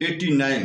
89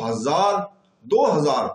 1000-2000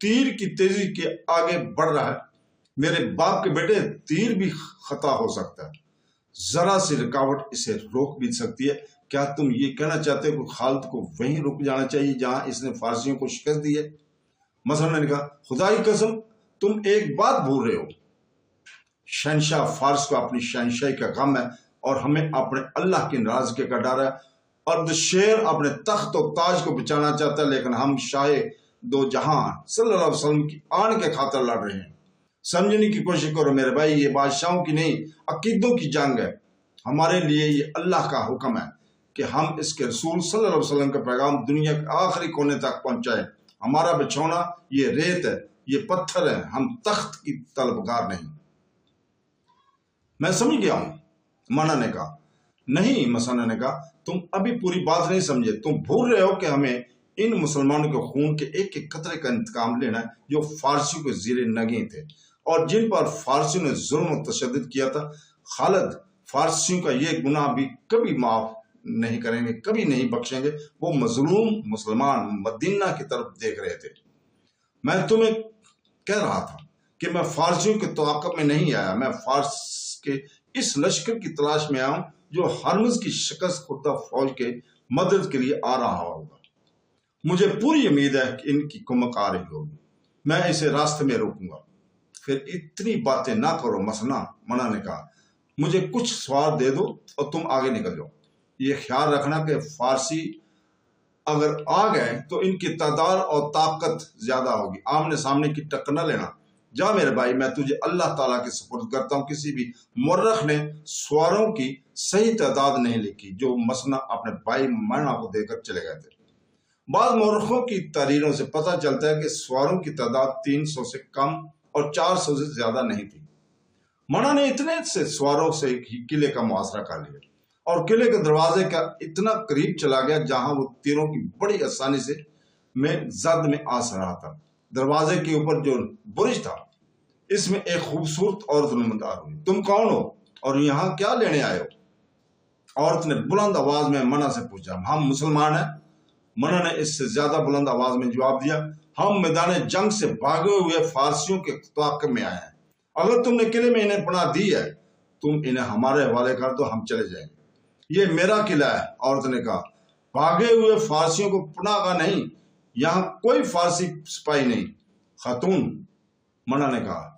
تیر کی تیزی کے آگے بڑھ رہا ہے۔ میرے باپ کے بیٹے، تیر بھی خطا ہو سکتا ہے، ذرا سی رکاوٹ اسے روک بھی سکتی ہے۔ کیا تم یہ کہنا چاہتے ہو کہ خالد کو وہیں رک جانا چاہیے جہاں اس نے فارسیوں کو شکست دی ہے؟ مثلا نے کہا، خدا کی قسم تم ایک بات بھول رہے ہو، شہنشاہ فارس کو اپنی شہنشاہی کا غم ہے اور ہمیں اپنے اللہ کی ناراضگی کا ڈر ہے۔ اردشیر اپنے تخت و تاج کو بچانا چاہتا ہے، لیکن ہم شاہ دو جہاں صلی اللہ علیہ وسلم کی آن کے خاطر لڑ رہے ہیں۔ سمجھنے کی کوشش کرو میرے بھائی، یہ بادشاہوں کی نہیں عقیدوں کی جنگ ہے۔ ہمارے لیے یہ اللہ کا حکم ہے کہ ہم اس کے رسول صلی اللہ علیہ وسلم کا پیغام دنیا کے آخری کونے تک پہنچائیں۔ ہمارا بچھونا یہ ریت ہے، یہ پتھر ہے، ہم تخت کی طلبگار نہیں۔ میں سمجھ گیا ہوں، مانا نے کہا۔ نہیں، مسنا نے کہا، تم ابھی پوری بات نہیں سمجھے۔ تم بھول رہے ہو کہ ہمیں ان مسلمانوں کے خون کے ایک ایک قطرے کا انتقام لینا ہے جو فارسیوں کے زیر نگیں تھے اور جن پر فارسیوں نے ظلم و تشدد کیا تھا۔ خالد فارسیوں کا یہ گناہ بھی کبھی معاف نہیں کریں گے، کبھی نہیں بخشیں گے۔ وہ مظلوم مسلمان مدینہ کی طرف دیکھ رہے تھے۔ میں تمہیں کہہ رہا تھا کہ میں فارسیوں کے تعاقب میں نہیں آیا، میں فارس کے اس لشکر کی تلاش میں آیا ہوں جو ہرمز کی شکست خوردہ فوج کے مدد کے لیے آ رہا ہوگا۔ مجھے پوری امید ہے کہ ان کی کمک آ رہی ہوگی، میں اسے راستے میں روکوں گا۔ پھر اتنی باتیں نہ کرو منا نے کہا، مجھے کچھ سوار دے دو اور تم آگے نکل جاؤ۔ یہ خیال رکھنا کہ فارسی اگر آ گئے تو ان کی تعداد اور طاقت زیادہ ہوگی، آمنے سامنے کی ٹکر نہ لینا۔ جا میرے بھائی، میں تجھے اللہ تعالیٰ کے سپرد کرتا ہوں۔ کسی بھی مورخ نے سواروں کی صحیح تعداد نہیں لکھی جو مسنا اپنے بھائی منا کو دے کر چلے گئے تھے۔ بعض مورخوں کی تحریروں سے پتہ چلتا ہے کہ سواروں کی تعداد 300 سے کم اور 400 سے زیادہ نہیں تھی۔ منا نے اتنے سے سواروں سے ہی قلعے کا محاصرہ کر لیا اور قلعے کے دروازے کا اتنا قریب چلا گیا جہاں وہ تیروں کی بڑی آسانی سے زد میں آ رہا تھا۔ دروازے کے اوپر جو برج تھا اس میں ایک خوبصورت عورت نمودار ہوئی۔ تم کون ہو اور یہاں کیا لینے آئے ہو؟ عورت نے بلند آواز میں منا سے پوچھا۔ ہم مسلمان ہیں، منا نے اس سے زیادہ بلند آواز میں جواب دیا۔ ہم میدان جنگ سے بھاگے ہوئے فارسیوں کے تعاقب میں آئے ہیں۔ اگر تم نے قلعے میں انہیں پناہ دی ہے، تم انہیں ہمارے حوالے کر دو، ہم چلے جائیں گے۔ یہ میرا قلعہ ہے، عورت نے کہا۔ بھاگے ہوئے فارسیوں کو پناہ کا نہیں، یہاں کوئی فارسی سپاہی نہیں۔ خاتون، منا نے کہا،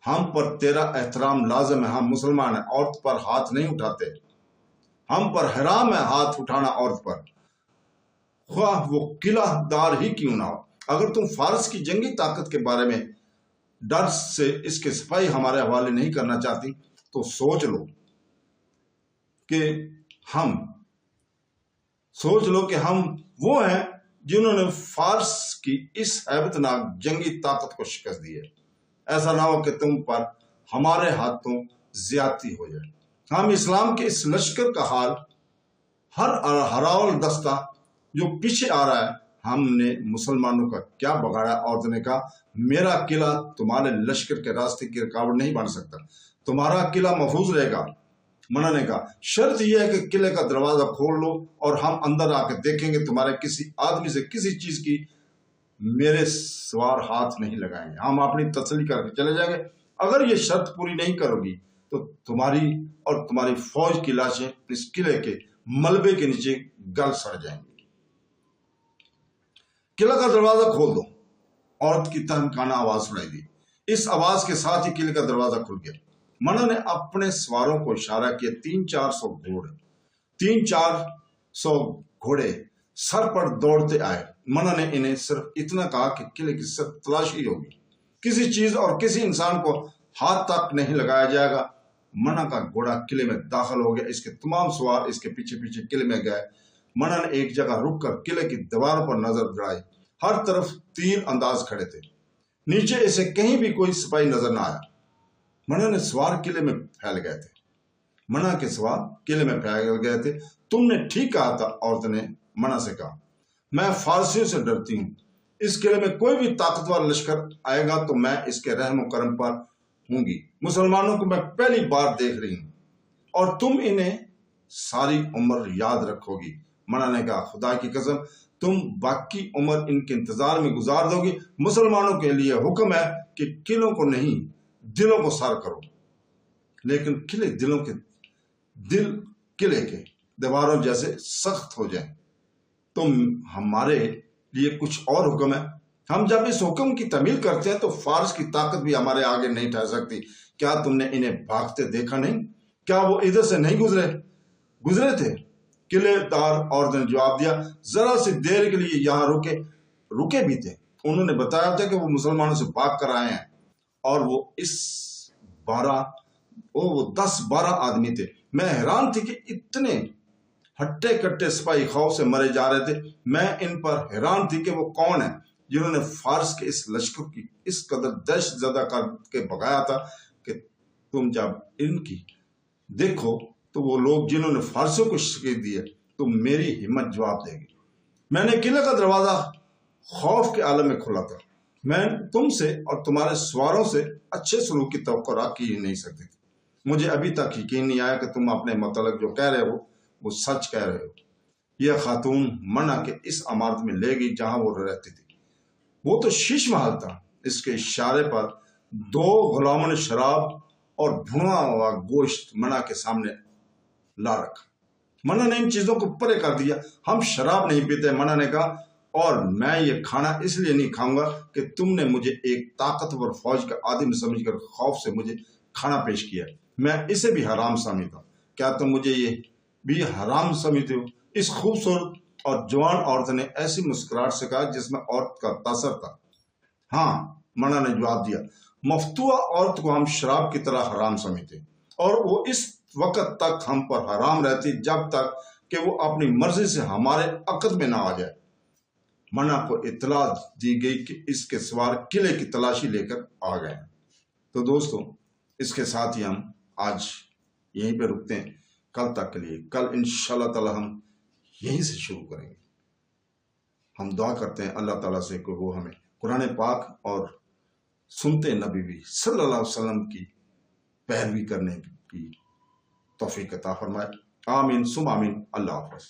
ہم پر تیرا احترام لازم ہے، ہم مسلمان ہیں، عورت پر ہاتھ نہیں اٹھاتے۔ ہم پر حرام ہے ہاتھ اٹھانا عورت پر، خواہ وہ قلعہ دار ہی کیوں نہ ہو۔ اگر تم فارس کی جنگی طاقت کے بارے میں ڈر سے اس کے سپاہی ہمارے حوالے نہیں کرنا چاہتی تو سوچ لو کہ ہم وہ ہیں جنہوں نے فارس کی اس ہیبت ناک جنگی طاقت کو شکست دی ہے۔ ایسا نہ ہو کہ تم پر ہمارے ہاتھوں زیادتی ہو جائے۔ ہم اسلام کے اس لشکر کا حال، ہر ہراول دستہ جو پیچھے آ رہا ہے، ہم نے مسلمانوں کا کیا بگاڑا؟ عورت نے کہا، میرا قلعہ تمہارے لشکر کے راستے کی رکاوٹ نہیں بن سکتا، تمہارا قلعہ محفوظ رہے گا۔ منا نے کہا، شرط یہ ہے کہ قلعے کا دروازہ کھول لو اور ہم اندر آ کے دیکھیں گے، تمہارے کسی آدمی سے کسی چیز کی میرے سوار ہاتھ نہیں لگائیں گے، ہم اپنی تسلی کر کے چلے جائیں گے۔ اگر یہ شرط پوری نہیں کرو گی تو تمہاری اور تمہاری فوج کی لاشیں اس قلعے کے ملبے کے نیچے گل سڑ جائیں گی۔ قلعہ کا دروازہ کھول دو، عورت کی تہمکانہ آواز سنائی دی۔ اس آواز کے ساتھ ہی قلعے کا دروازہ کھل گیا۔ منا نے اپنے سواروں کو اشارہ کیا۔ 300-400 گھوڑے سر پر دوڑتے آئے۔ منا نے انہیں صرف اتنا کہا کہ قلعے کی صرف تلاشی ہوگی، کسی چیز اور کسی انسان کو ہاتھ تک نہیں لگایا جائے گا۔ منا کا گھوڑا قلعے میں داخل ہو گیا، اس کے تمام سوار اس کے پیچھے پیچھے قلعے میں گئے۔ منا نے ایک جگہ رک کر قلعے کی دیواروں پر نظر دوڑائی، ہر طرف تیر انداز کھڑے تھے، نیچے اسے کہیں بھی کوئی سپاہی نظر نہ آیا۔ منا نے سوار قلعے میں پھیل گئے تھے، منا کے سوار قلعے میں پھیل گئے تھے۔ تم نے ٹھیک کہا تھا، عورت نے منا سے کہا، میں فارسیوں سے ڈرتی ہوں، اس قلعے میں کوئی بھی طاقتور لشکر آئے گا تو میں اس کے رحم و کرم پر ہوں گی۔ مسلمانوں کو میں پہلی بار دیکھ رہی ہوں اور تم انہیں ساری عمر یاد رکھو گی۔ منا نے کہا، خدا کی قسم تم باقی عمر ان کے انتظار میں گزار دو گی۔ مسلمانوں کے لیے حکم ہے کہ قلعوں کو نہیں دلوں کو سار کرو، لیکن دل قلعے کے دیواروں جیسے سخت ہو جائیں۔ تم ہمارے لیے کچھ اور حکم ہے۔ ہم جب اس حکم کی تعمیل کرتے ہیں تو فارس کی طاقت بھی ہمارے آگے نہیں ٹھہر سکتی۔ کیا تم نے انہیں بھاگتے دیکھا نہیں؟ کیا وہ ادھر سے نہیں گزرے تھے؟ قلعے دار عورتوں نے جواب دیا، ذرا سی دیر کے لیے یہاں رکے بھی تھے۔ انہوں نے بتایا تھا کہ وہ مسلمانوں سے بھاگ کر آئے ہیں اور وہ 10-12 آدمی تھے۔ میں حیران تھی کہ اتنے ہٹے کٹے سپاہی خوف سے مرے جا رہے تھے۔ میں ان پر حیران تھی کہ وہ کون ہیں جنہوں نے فارس کے اس لشکر کی اس قدر دہشت زدہ کر کے بھگایا تھا کہ تم جب ان کی دیکھو تو وہ لوگ جنہوں نے فارسیوں کو شکست دی ہے تو میری ہمت جواب دے گی۔ میں نے قلعے کا دروازہ خوف کے عالم میں کھولا تھا۔ میں تم سے اور تمہارے سواروں سے اچھے سلوک کی توقع کی ہی نہیں سکتی تھی۔ مجھے ابھی تک یقین نہیں آیا کہ تم اپنے متعلق جو کہہ رہے ہو وہ سچ کہہ رہے ہو۔ یہ خاتون منع کے اس عمارت میں لے گئی جہاں وہ رہتی تھی۔ وہ تو شیش محل تھا۔ اس کے اشارے پر 2 غلاموں نے شراب اور بھنا ہوا گوشت منع کے سامنے لا رکھا۔ منع نے ان چیزوں کو پرے کر دیا۔ ہم شراب نہیں پیتے، منع نے کہا، اور میں یہ کھانا اس لیے نہیں کھاؤں گا کہ تم نے مجھے ایک طاقتور فوج کا آدمی سمجھ کر خوف سے مجھے کھانا پیش کیا۔ میں اسے بھی حرام سمجھتا ہوں۔ کیا تم مجھے یہ بھی حرام سمجھتے ہو؟ اس خوبصورت اور جوان عورت نے ایسی مسکراہٹ سے کہا جس میں عورت کا تاثر تھا۔ ہاں، منع نے جواب دیا، مفتوح عورت کو ہم شراب کی طرح حرام سمجھتے ہیں، اور وہ اس وقت تک ہم پر حرام رہتی جب تک کہ وہ اپنی مرضی سے ہمارے عقد میں نہ آ جائے۔ منع کو اطلاع دی گئی کہ اس کے سوار قلعے کی تلاشی لے کر آ گئے۔ تو دوستو، اس کے ساتھ ہی ہم آج یہیں پہ رکتے ہیں۔ کل تک کے لیے، کل انشاءاللہ تعالی ہم یہیں سے شروع کریں گے۔ ہم دعا کرتے ہیں اللہ تعالیٰ سے کہ وہ ہمیں قرآن پاک اور سنتے نبی بھی صلی اللہ علیہ وسلم کی پیروی کرنے کی توفیق عطا فرمائے۔ آمین ثم آمین۔ اللہ حافظ۔